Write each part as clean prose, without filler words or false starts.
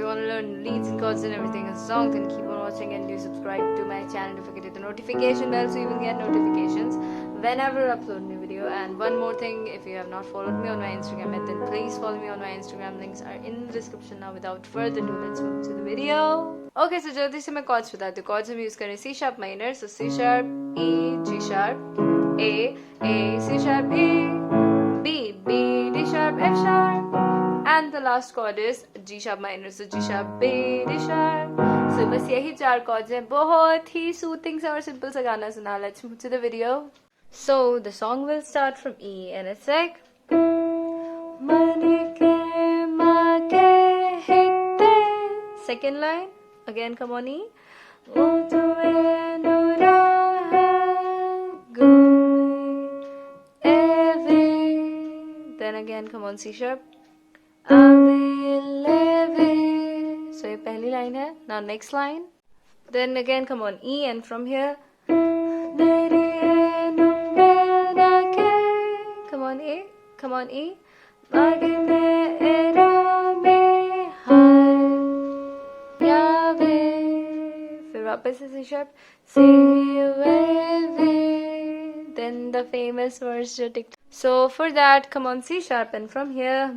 you want to learn leads and chords and everything in song, then keep on watching and do subscribe to my channel. Don't forget to hit the notification bell so you will get notifications whenever I upload a new video. And one more thing, if you have not followed me on my Instagram yet, then please follow me on my Instagram. Links are in the description now. Without further ado, let's move to the video. Okay, so जल्दी से मैं chords बताती हूँ. Chords हम use करें C sharp minor, so C sharp, E, G sharp, A, C sharp, E, B, D sharp, F sharp, and the last chord is G sharp minor, so G sharp, B, D sharp. So बस यही 4 chords हैं. बहुत ही soothing सा और simple सा गाना. So now let's move to the video. So the song will start from E and it's like Manike Mage Hithe. Second line, again come on E. Then again come on C sharp. So ये पहली line है. Now next line. Then again come on E and from here come on A, come on E. फिर वापस से C sharp. Then the famous verse जो टिक. So for that come on C sharp and from here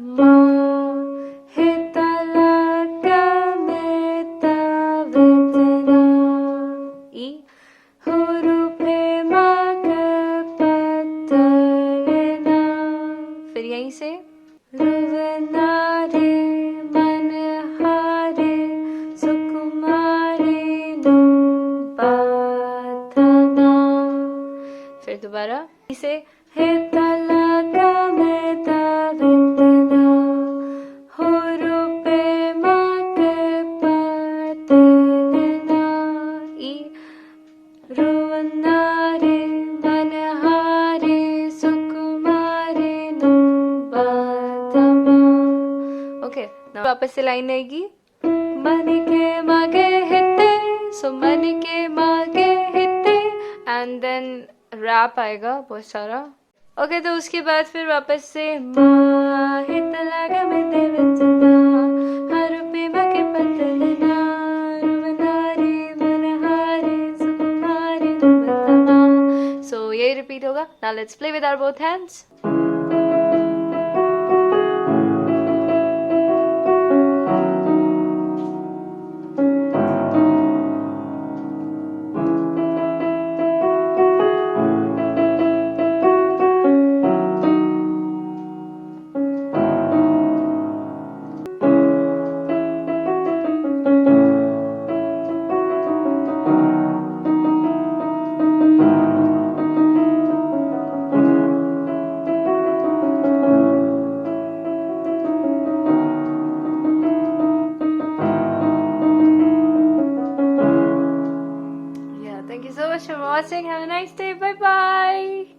E. फिर यहीं से Nari, Manohari, Sukumari, फिर दोबारा इसे वापस से लाइन आएगी Manike Mage Hithe. So Manike Mage Hithe and then rap आएगा बहुत सारा. ओके तो उसके बाद फिर वापस से So यही रिपीट होगा. Now let's play with our both hands. Thank you so much for watching. Have a nice day. Bye bye.